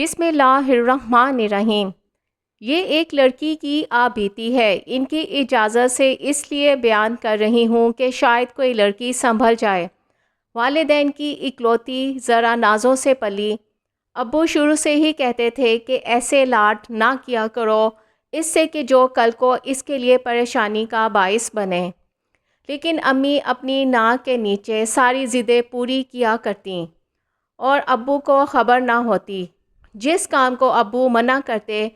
بسم اللہ الرحمن الرحیم۔ یہ ایک لڑکی کی آبیتی ہے۔ ان کی اجازت سے اس لیے بیان کر رہی ہوں کہ شاید کوئی لڑکی سنبھل جائے۔ والدین کی اکلوتی ذرا نازوں سے پلی۔ ابو شروع سے ہی کہتے تھے کہ ایسے لاڈ نہ کیا کرو اس سے کہ جو کل کو اس کے لیے پریشانی کا باعث بنے، لیکن امی اپنی ناک کے نیچے ساری ضدیں پوری کیا کرتیں اور ابو کو خبر نہ ہوتی۔ جس کام کو ابو منع کرتے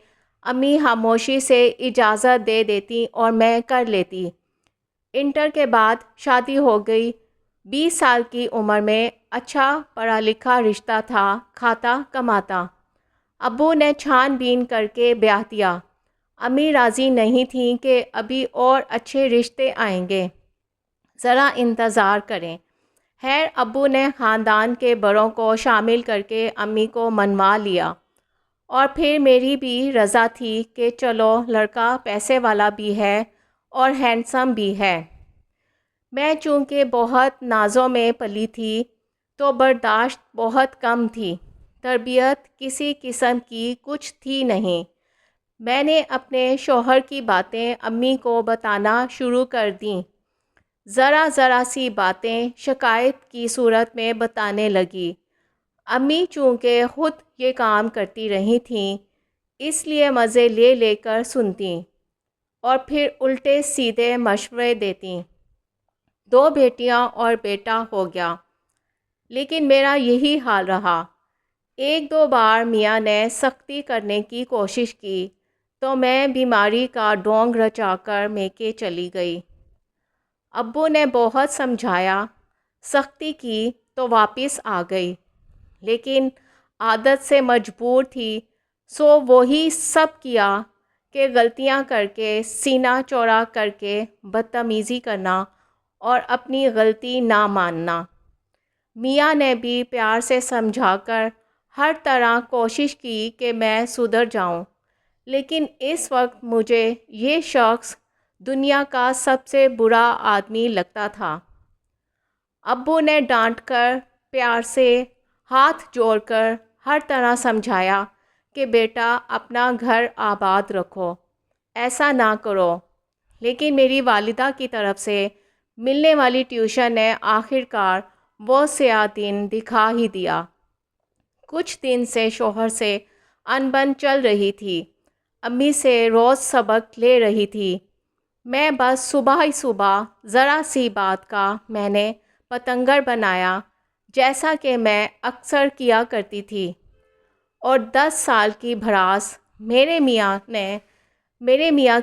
امی خاموشی سے اجازت دے دیتی اور میں کر لیتی۔ انٹر کے بعد شادی ہو گئی۔ 20 سال کی عمر میں اچھا پڑھا لکھا رشتہ تھا، کھاتا کماتا۔ ابو نے چھان بین کر کے بیاہ دیا۔ امی راضی نہیں تھیں کہ ابھی اور اچھے رشتے آئیں گے، ذرا انتظار کریں۔ خیر ابو نے خاندان کے بڑوں کو شامل کر کے امی کو منوا لیا، اور پھر میری بھی رضا تھی کہ چلو لڑکا پیسے والا بھی ہے اور ہینڈسم بھی ہے۔ میں چونکہ بہت نازوں میں پلی تھی تو برداشت بہت کم تھی، تربیت کسی قسم کی کچھ تھی نہیں۔ میں نے اپنے شوہر کی باتیں امی کو بتانا شروع کر دیں۔ ذرا ذرا سی باتیں شکایت کی صورت میں بتانے لگی۔ امی چونکہ خود یہ کام کرتی رہی تھیں اس لیے مزے لے لے کر سنتیں اور پھر الٹے سیدھے مشورے دیتیں۔ 2 بیٹیاں اور بیٹا ہو گیا، لیکن میرا یہی حال رہا۔ 1-2 بار میاں نے سختی کرنے کی کوشش کی تو میں بیماری کا ڈھونگ رچا کر میکے چلی گئی۔ ابو نے بہت سمجھایا، سختی کی تو واپس آ گئی، لیکن عادت سے مجبور تھی سو وہی سب کیا کہ غلطیاں کر کے سینہ چوڑا کر کے بدتمیزی کرنا اور اپنی غلطی نہ ماننا۔ میاں نے بھی پیار سے سمجھا کر ہر طرح کوشش کی کہ میں سدھر جاؤں، لیکن اس وقت مجھے یہ شخص دنیا کا سب سے برا آدمی لگتا تھا۔ ابو نے ڈانٹ کر، پیار سے ہاتھ جوڑ کر ہر طرح سمجھایا کہ بیٹا اپنا گھر آباد رکھو، ایسا نہ کرو، لیکن میری والدہ کی طرف سے ملنے والی ٹیوشن نے آخر کار وہ سیاہ دن دکھا ہی دیا۔ کچھ دن سے شوہر سے انبن چل رہی تھی، امی سے روز سبق لے رہی تھی۔ میں بس صبح ہی صبح ذرا سی بات کا میں نے پتنگر بنایا، جیسا کہ میں اکثر کیا کرتی تھی، اور 10 سال کی بھڑاس میرے میاں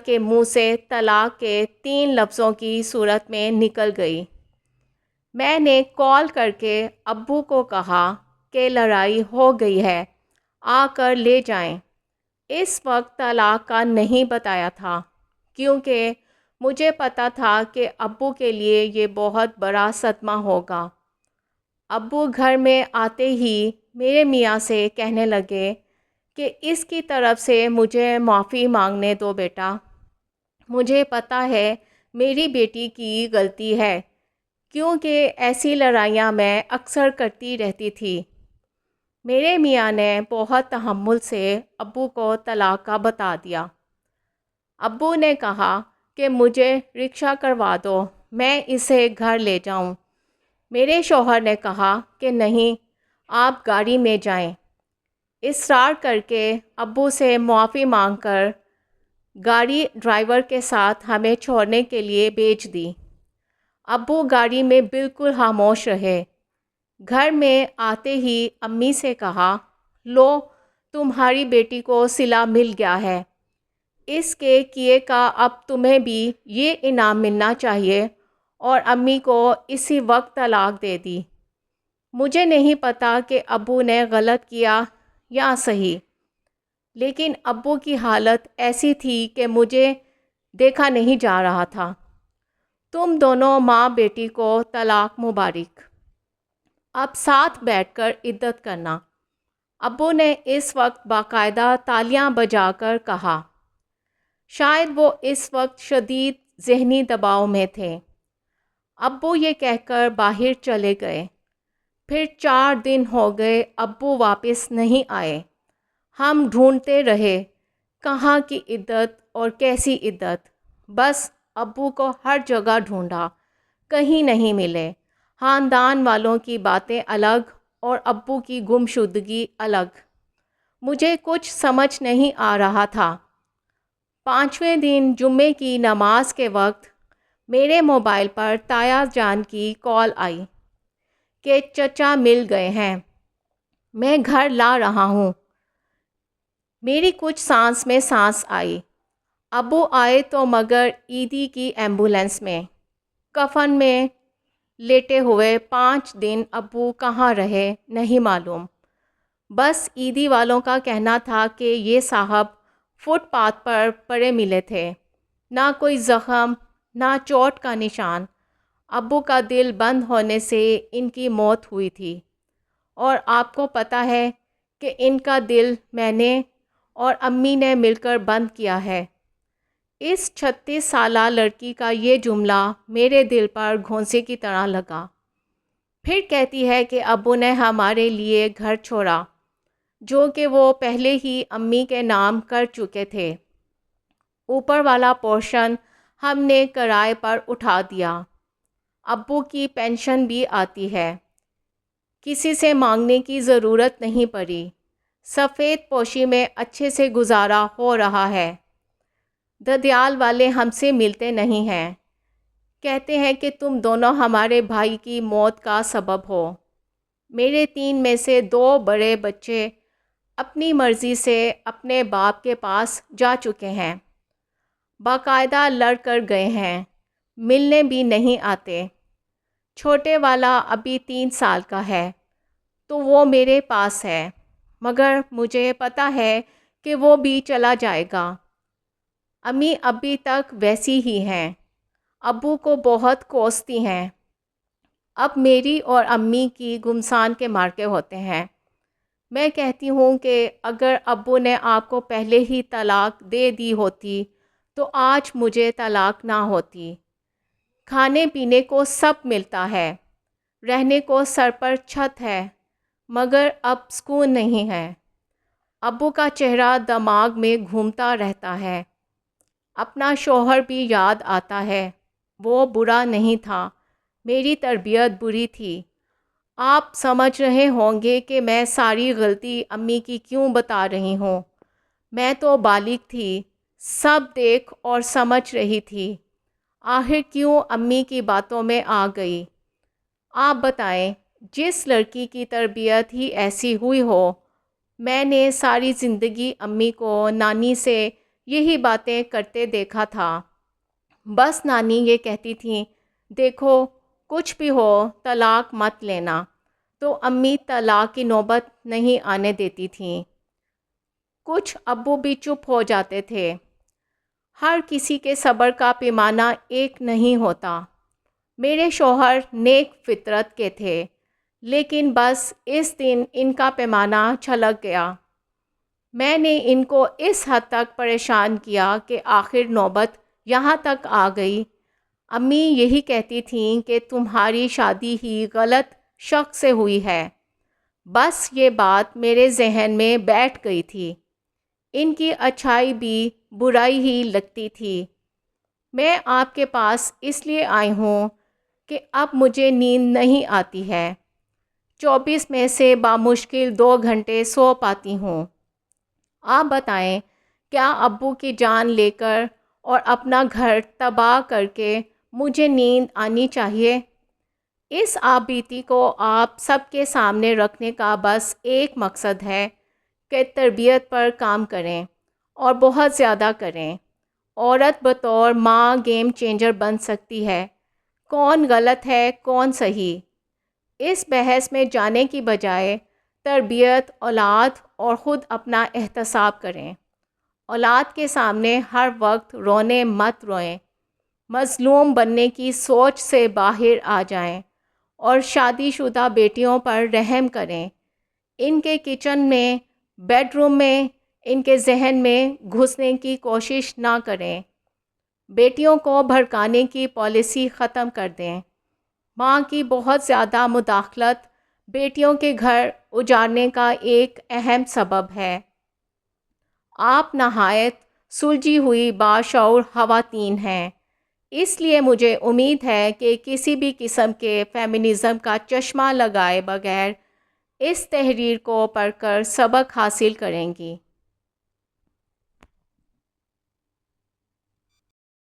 کے منہ سے طلاق کے 3 لفظوں کی صورت میں نکل گئی۔ میں نے کال کر کے ابو کو کہا کہ لڑائی ہو گئی ہے، آ کر لے جائیں۔ اس وقت طلاق کا نہیں بتایا تھا، کیونکہ مجھے پتا تھا کہ ابو کے لیے یہ بہت بڑا صدمہ ہوگا۔ ابو گھر میں آتے ہی میرے میاں سے کہنے لگے کہ اس کی طرف سے مجھے معافی مانگنے دو بیٹا، مجھے پتا ہے میری بیٹی کی غلطی ہے، کیونکہ ایسی لڑائیاں میں اکثر کرتی رہتی تھی۔ میرے میاں نے بہت تحمل سے ابو کو طلاق کا بتا دیا۔ ابو نے کہا کہ مجھے رکشہ کروا دو، میں اسے گھر لے جاؤں۔ میرے شوہر نے کہا کہ نہیں، آپ گاڑی میں جائیں۔ اصرار کر کے ابو سے معافی مانگ کر گاڑی ڈرائیور کے ساتھ ہمیں چھوڑنے کے لیے بھیج دی۔ ابو گاڑی میں بالکل خاموش رہے۔ گھر میں آتے ہی امی سے کہا، لو تمہاری بیٹی کو صلہ مل گیا ہے، اس کے کیے کا اب تمہیں بھی یہ انعام ملنا چاہیے، اور امی کو اسی وقت طلاق دے دی۔ مجھے نہیں پتا کہ ابو نے غلط کیا یا صحیح، لیکن ابو کی حالت ایسی تھی کہ مجھے دیکھا نہیں جا رہا تھا۔ تم دونوں ماں بیٹی کو طلاق مبارک، اب ساتھ بیٹھ کر عدت کرنا۔ ابو نے اس وقت باقاعدہ تالیاں بجا کر کہا۔ شاید وہ اس وقت شدید ذہنی دباؤ میں تھے۔ ابو یہ کہہ کر باہر چلے گئے۔ پھر 4 دن ہو گئے ابو واپس نہیں آئے۔ ہم ڈھونڈتے رہے کہاں کی عدت اور کیسی عدت، بس ابو کو ہر جگہ ڈھونڈا، کہیں نہیں ملے۔ خاندان والوں کی باتیں الگ اور ابو کی گمشدگی الگ۔ مجھے کچھ سمجھ نہیں آ رہا تھا۔ 5ویں دن جمعے کی نماز کے وقت میرے موبائل پر تایا جان کی کال آئی کہ چچا مل گئے ہیں، میں گھر لا رہا ہوں۔ میری کچھ سانس میں سانس آئی۔ ابو آئے تو مگر عیدی کی ایمبولینس میں، کفن میں لیٹے ہوئے 5 دن ابو کہاں رہے نہیں معلوم۔ بس عیدی والوں کا کہنا تھا کہ یہ صاحب فٹ پاتھ پر پڑے ملے تھے، نہ کوئی زخم نہ چوٹ کا نشان۔ ابو کا دل بند ہونے سے ان کی موت ہوئی تھی، اور آپ کو پتہ ہے کہ ان کا دل میں نے اور امی نے مل کر بند کیا ہے۔ اس 36 سالہ لڑکی کا یہ جملہ میرے دل پر گھونسے کی طرح لگا۔ پھر کہتی ہے کہ ابو نے ہمارے لیے گھر چھوڑا، جو کہ وہ پہلے ہی امی کے نام کر چکے تھے۔ اوپر والا پورشن ہم نے کرائے پر اٹھا دیا۔ ابو کی پینشن بھی آتی ہے، کسی سے مانگنے کی ضرورت نہیں پڑی۔ سفید پوشی میں اچھے سے گزارا ہو رہا ہے۔ ددیال والے ہم سے ملتے نہیں ہیں، کہتے ہیں کہ تم دونوں ہمارے بھائی کی موت کا سبب ہو۔ میرے 3 میں سے 2 بڑے بچے اپنی مرضی سے اپنے باپ کے پاس جا چکے ہیں، باقاعدہ لڑ کر گئے ہیں، ملنے بھی نہیں آتے۔ چھوٹے والا ابھی 3 سال کا ہے تو وہ میرے پاس ہے، مگر مجھے پتہ ہے کہ وہ بھی چلا جائے گا۔ امی ابھی تک ویسی ہی ہیں، ابو کو بہت کوستی ہیں۔ اب میری اور امی کی گمسان کے مارکے ہوتے ہیں۔ میں کہتی ہوں کہ اگر ابو نے آپ کو پہلے ہی طلاق دے دی ہوتی تو آج مجھے طلاق نہ ہوتی۔ کھانے پینے کو سب ملتا ہے، رہنے کو سر پر چھت ہے، مگر اب سکون نہیں ہے۔ ابو کا چہرہ دماغ میں گھومتا رہتا ہے۔ اپنا شوہر بھی یاد آتا ہے، وہ برا نہیں تھا، میری تربیت بری تھی۔ آپ سمجھ رہے ہوں گے کہ میں ساری غلطی امی کی کیوں بتا رہی ہوں۔ میں تو بالغ تھی، سب دیکھ اور سمجھ رہی تھی، آخر کیوں امی کی باتوں میں آ گئی۔ آپ بتائیں، جس لڑکی کی تربیت ہی ایسی ہوئی ہو۔ میں نے ساری زندگی امی کو نانی سے یہی باتیں کرتے دیکھا تھا۔ بس نانی یہ کہتی تھیں، دیکھو کچھ بھی ہو طلاق مت لینا، تو امی طلاق کی نوبت نہیں آنے دیتی تھیں۔ کچھ ابو بھی چپ ہو جاتے تھے۔ ہر کسی کے صبر کا پیمانہ ایک نہیں ہوتا۔ میرے شوہر نیک فطرت کے تھے، لیکن بس اس دن ان کا پیمانہ چھلک گیا۔ میں نے ان کو اس حد تک پریشان کیا کہ آخر نوبت یہاں تک آ گئی۔ امی یہی کہتی تھیں کہ تمہاری شادی ہی غلط شخص سے ہوئی ہے۔ بس یہ بات میرے ذہن میں بیٹھ گئی تھی۔ ان کی اچھائی بھی برائی ہی لگتی تھی۔ میں آپ کے پاس اس لیے آئی ہوں کہ اب مجھے نیند نہیں آتی ہے۔ 24 میں سے بامشکل 2 گھنٹے سو پاتی ہوں۔ آپ بتائیں، کیا ابو کی جان لے کر اور اپنا گھر تباہ کر کے مجھے نیند آنی چاہیے؟ اس آبیتی کو آپ سب کے سامنے رکھنے کا بس ایک مقصد ہے کہ تربیت پر کام کریں اور بہت زیادہ کریں۔ عورت بطور ماں گیم چینجر بن سکتی ہے۔ کون غلط ہے کون صحیح، اس بحث میں جانے کی بجائے تربیت، اولاد اور خود اپنا احتساب کریں۔ اولاد کے سامنے ہر وقت رونے مت روئیں، مظلوم بننے کی سوچ سے باہر آ جائیں اور شادی شدہ بیٹیوں پر رحم کریں۔ ان کے کچن میں، بیڈ روم میں، ان کے ذہن میں گھسنے کی کوشش نہ کریں۔ بیٹیوں کو بھڑکانے کی پالیسی ختم کر دیں۔ ماں کی بہت زیادہ مداخلت بیٹیوں کے گھر اجاڑنے کا ایک اہم سبب ہے۔ آپ نہایت سلجھی ہوئی باشعور خواتین ہیں، اس لیے مجھے امید ہے کہ کسی بھی قسم کے فیمنزم کا چشمہ لگائے بغیر اس تحریر کو پڑھ کر سبق حاصل کریں گی۔